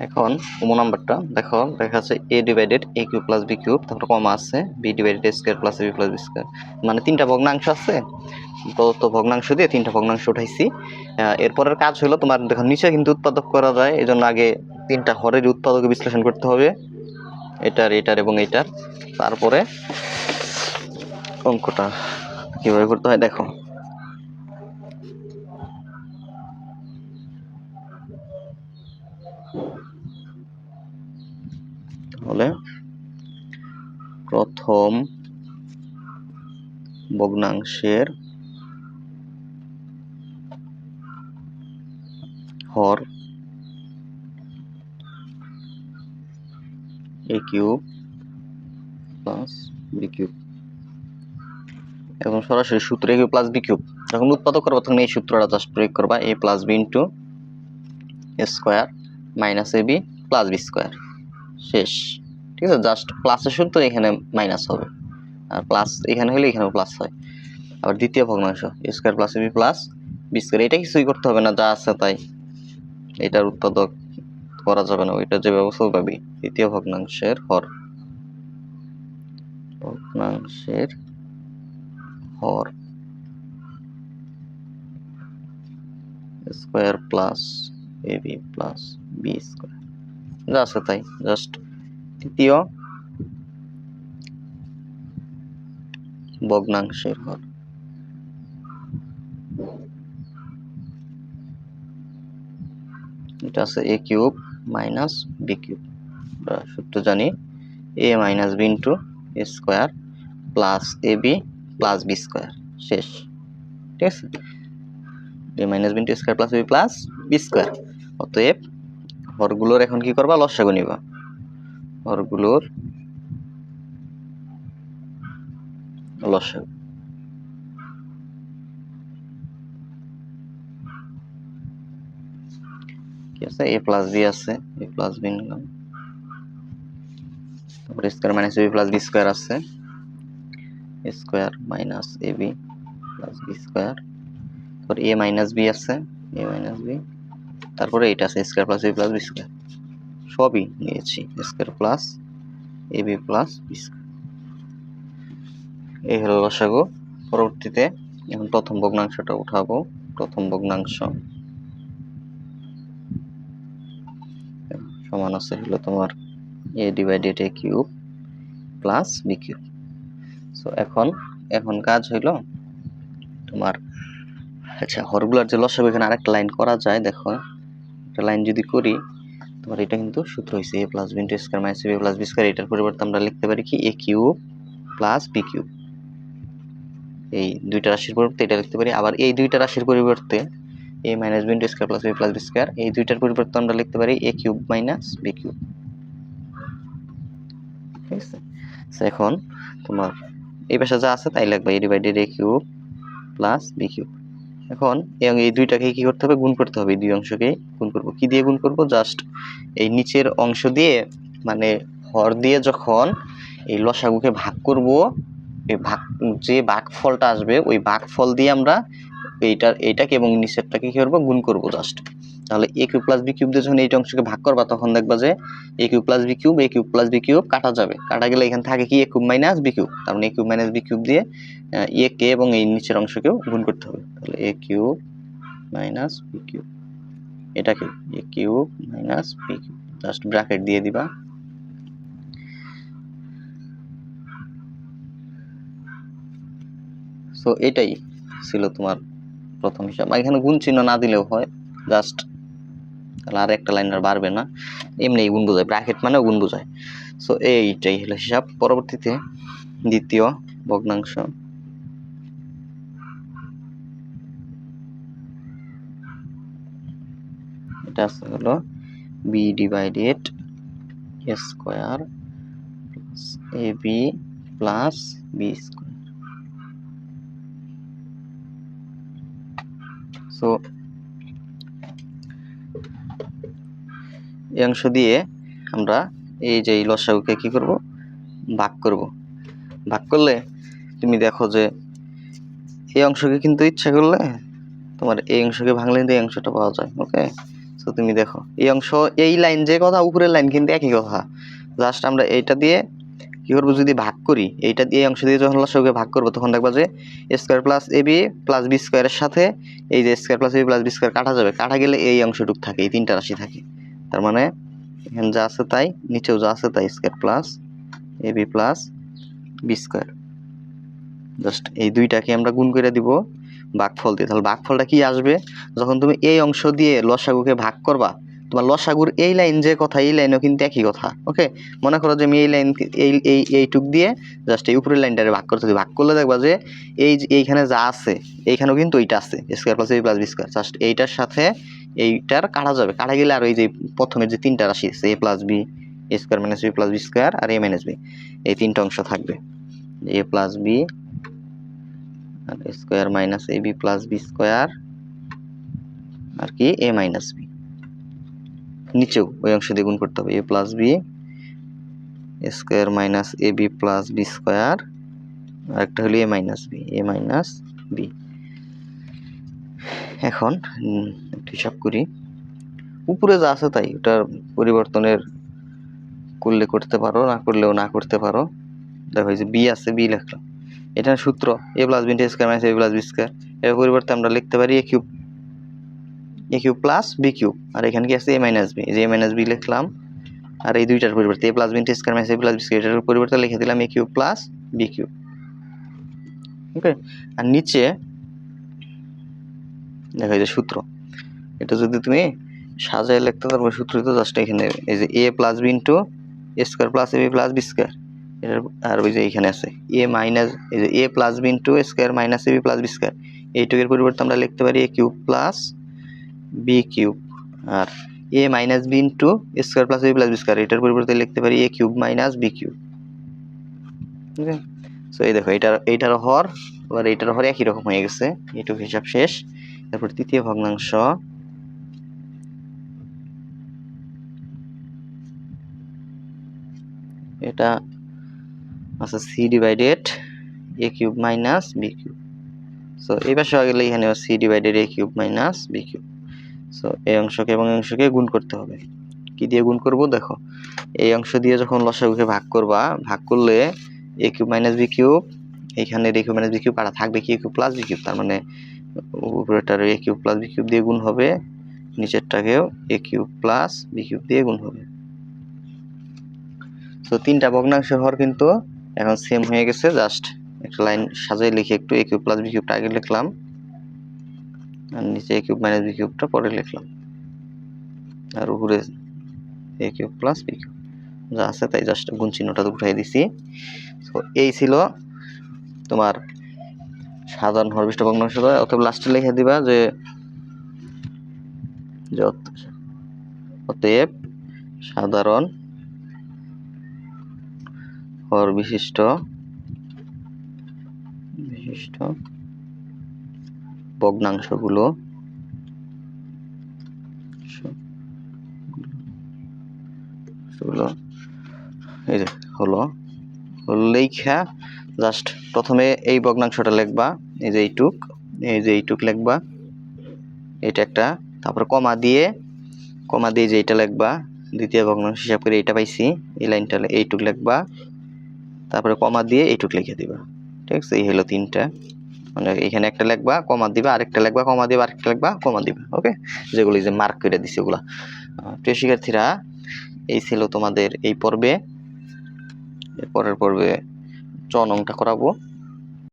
এখন কমন নাম্বারটা দেখো, দেখা যাচ্ছে a divided a cube plus b cube, তারপর কমা আছে b divided a square plus b plus b square, মানে তিনটা ভগ্নাংশ আছে, প্রদত্ত ভগ্নাংশ দিয়ে তিনটা ভগ্নাংশ উঠাইছি। এরপরের কাজ হলো তোমার দেখো নিচে কিন্তু উৎপাদক করা যায়, এই জন্য আগে তিনটা হরের উৎপাদক বিশ্লেষণ করতে হবে, এটার এটার এবং এটার। তারপরে অঙ্কটা কিভাবে করতে হয় দেখো। তাহলে প্রথম ভগ্নাংশের হর a cube plus b cube, এবং সরাসরি সূত্র a cube plus b cube যখন উৎপাদক করবো তখন এই সূত্রটা জাস্ট প্রয়োগ করবা, a plus b into a square minus ab plus b square, শেষ। ঠিক আছে, জাস্ট প্লাসের সূত্র এখানে মাইনাস হবে, আর প্লাস এখানে হলে এখানেও প্লাস হয়। আবার দ্বিতীয় ভগ্নাংশ a square plus ab plus b square, এটা কিছুই করতে হবে না, যা আছে তাই, এটার উৎপাদক করা যাবে না, ওইটা যে ব্যবস্থা পাবি। দ্বিতীয় ভগ্নাংশের হর, ভগ্নাংশের হর square plus ab plus b square, যা আছে তাই, জাস্ট তৃতীয় ভগ্নাংশের হর, এটা আছে a cube minus b cube, আমরা সূত্র জানি a minus b into a square plus ab plus b square, শেষ। ঠিক আছে, a minus b into square plus b plus b square. অতএব হরগুলোর এখন কি করবা, লসাগু নিবা, হরগুলোর লসাগু কি আছে, a প্লাস b আছে, a প্লাস b নিলাম, তারপরে square minus ab plus b square আছে, a square minus ab plus b square, তারপর a মাইনাস b আছে, a মাইনাস b, তারপরে এটা আছে square plus ab plus b square, সবই নিয়েছি square plus ab plus b square, এই হলো লসাগু। পরবর্তীতে এখন প্রথম ভগ্নাংশটা উঠাবো, প্রথম ভগ্নাংশ সমান আছে হলো তোমার a divided a cube plus b cube. So এখন কাজ হইলো তোমার, আচ্ছা হরগুলার যে লসাগু, এখানে আরেকটা লাইন করা যায়, দেখো একটা লাইন যদি করি তোমার এটা কিন্তু সূত্র হয়েছে a plus b into square minus b plus b square, এটার পরিবর্তে আমরা লিখতে পারি কি a cube plus b cube, এই দুইটা রাশির পরিবর্তে এটা লিখতে পারি। আবার এই দুইটা রাশির পরিবর্তে a minus b into square plus b plus b square, এই দুইটার পরিবর্তে আমরা লিখতে পারি a cube minus b cube. ঠিক আছে, এখন তোমার এই পাশে যা আছে তাই লিখবা, a divided a cube plus b cube. এখন এই দুইটাকে কি করতে হবে, গুণ করতে হবে, এই দুই অংশকে গুণ করব। কি দিয়ে গুণ করব, জাস্ট এই নিচের অংশ দিয়ে, মানে হর দিয়ে যখন এই লসাগুকে ভাগ করব, এই যে ভাগফলটা আসবে ওই ভাগফল দিয়ে আমরা এইটাকে এবং নিচেরটাকে কি করব, গুণ করব জাস্ট। তাহলে a cube plus b cube দিয়ে যখন এইটা অংশকে ভাগ করবা তখন দেখবা যে a cube plus b cube, a cube plus b cube কাটা যাবে, কাটা গেলে এখানে থাকে কি a cube minus b cube, তার মানে a cube minus b cube দিয়ে a কে এবং এই নিচের অংশকেও গুণ করতে হবে। তাহলে a cube minus b cube, এটাকে a cube minus b cube, just bracket দিয়ে দিবা। সো এটাই ছিল তোমার প্রথম হিসাব। এখানে গুণ চিহ্ন না দিলেও হয়, জাস্ট তাহলে আর একটা লাইন আর বাড়বে না, এমনি গুণ বোঝায়, ব্র্যাকেট মানে গুণ বোঝায়। সো এইটাই হলো হিসাব। পরবর্তীতে দ্বিতীয় ভগ্নাংশ, এটা হলো b divided a square plus ab plus b square. So এই অংশ দিয়ে আমরা এই যে লসাগুকে কি করব, ভাগ করব। ভাগ করলে তুমি দেখো যে এই অংশকে কিন্তু ইচ্ছা করলে তোমার এই অংশকে ভাঙলে কিন্তু এই অংশটা পাওয়া যায়। ওকে, সো তুমি দেখো এই অংশ এই লাইন যে কথা উপরের লাইন কিন্তু একই কথা, জাস্ট আমরা এইটা দিয়ে কি করবো যদি ভাগ করি, এইটা দিয়ে এই অংশ দিয়ে যখন লসাগুকে ভাগ করবো তখন দেখবা যে এ square plus A B plus B স্কোয়ারের সাথে এই যে square plus A B plus B square কাটা যাবে, কাটা গেলে এই অংশটুক থাকে, এই তিনটা রাশি থাকে। তার মানে এখানে যা আছে তাই, নিচেও যা আছে তাই, square plus A B plus B square. Just এই দুইটাকে আমরা গুণ করে দিব ভাগফল দিয়ে। তাহলে ভাগফলটা কি আসবে, যখন তুমি এই অংশ দিয়ে লসাগুকে ভাগ করবা, তোমার লসাগুর এই লাইন যে কথা এই লাইনও কিন্তু একই কথা। ওকে, মনে করো যে আমি এই লাইন এইটুক দিয়ে জাস্ট এই উপরের লাইনটারে ভাগ করতে, ভাগ করলে দেখবা যে এইখানে যা আছে এইখানেও কিন্তু ওইটা আছে, স্কোয়ার প্লাস এ প্লাস বি স্কোয়ার। জাস্ট এইটার সাথে এইটার কাটা যাবে, কাটা গেলে আর ওই যে প্রথমের যে তিনটা রাশি আছে A plus B, A square minus B plus B square আর এ মাইনাস বি, এই তিনটা অংশ থাকবে, এ প্লাস বি আর square minus A B plus B square আর কি এ মাইনাস বি। নিচেও ওই অংশ দিয়ে গুণ করতে হবে, এ plus B square minus A B plus B square আর একটা হলো এ মাইনাস বি। এখন একটু হিসাব করি, উপরে যা আছে তাই, ওটার পরিবর্তনের করলে করতে পারো, না করলেও না করতে পারো। দেখো এই যে বি আছে, বি লিখলাম, এটার সূত্র এ প্লাস বি স্কোয়ার মাইনাস এ প্লাস বি স্কোয়ার, এর পরিবর্তে আমরা লিখতে পারি A cube plus B cube, আর এখানে কি আছে এ মাইনাস বি, এই যে এ মাইনাস বি লিখলাম, আর এই দুইটার পরিবর্তে এ প্লাস বি স্কোয়ার মাইনাস এ প্লাস বি স্কোয়ার, এটার পরিবর্তে লিখে দিলাম এ কিউব প্লাস বি কিউব। ওকে, আর নিচে দেখো এই যে সূত্র, এটা যদি তুমি সাজায় লিখতে পারবো সূত্র তো জাস্ট এখানে এই যে A plus B into A square plus A B plus B square, এটার আর ওই যে এখানে আছে এ মাইনাস এই যে A plus B into square minus A B plus B square, এইটুকের পরিবর্তে আমরা লিখতে পারি A cube plus B cube, আর A minus B into square plus A B plus B square, এটার পরিবর্তে লিখতে পারি A cube minus B cube. Okay, so এই দেখো এইটার হর আবার এইটার হর একই রকম হয়ে গেছে, এইটুকু হিসাব শেষ। তারপর তৃতীয় ভগ্নাংশ, এটা আছে C divided A cube minus B cube. So এই পাশে হয়ে গেলে এখানে C divided A cube minus B cube. So এই অংশকে এবং এই অংশকে গুণ করতে হবে। কি দিয়ে গুণ করব, দেখো এই অংশ দিয়ে যখন লসাগুকে ভাগ করবা, ভাগ করলে এ কিউব মাইনাস বি কিউব, এখানে এ কিউব মাইনাস বি কিউব কাটা থাকবে কি এ কিউব প্লাস বি কিউব, তার মানে উপরেটার এ কিউব প্লাস বি কিউব দিয়ে গুণ হবে, নিচেরটাকেও এ কিউব প্লাস বি কিউব দিয়ে গুণ হবে। তো তিনটা ভগ্নাংশের হর কিন্তু এখন সেম হয়ে গেছে, জাস্ট একটা লাইন সাজাই লিখে একটু এ কিউব প্লাস বি কিউবটা আগে লিখলাম আর নিচে এ কিউব মাইনাস বি কিউবটা পরে লিখলাম, আর উপরে এ কিউব প্লাস বি কিউব যা আছে তাই জাস্ট গুণ চিহ্নটা উঠাই দিছি। তো এই ছিল তোমার সাধারণ হরবিষ্ট ভগ্নাংশ। অথবা লাস্টে লিখে দিবা যে অতএব সাধারণ হর বিশিষ্ট ভগ্নাংশগুলো এই যে হলো লেখা, জাস্ট প্রথমে এই ভগ্নাংশটা লিখবা, এই যে এইটুক লিখবা, এটা একটা, তারপর কমা দিয়ে যে এটা লিখবা, দ্বিতীয় ভগ্নাংশ হিসাব করে এইটা পাইছি, এই লাইনটা এইটুক লিখবা, তারপরে কমা দিয়ে এইটুক লিখে দিবা। ঠিক আছে, এই হলো তিনটা, মানে এখানে একটা লিখবা, কমা দিবা, আরেকটা লিখবা, কমা দিবা, আরেকটা লিখবা, কমা দিবা। ওকে, যেগুলো যে মার্ক করে দিছি ওগুলা। প্রিয় শিক্ষার্থীরা, এই ছিল তোমাদের এই পর্বে। এর পরের পর্বে চ নংটা করাবো।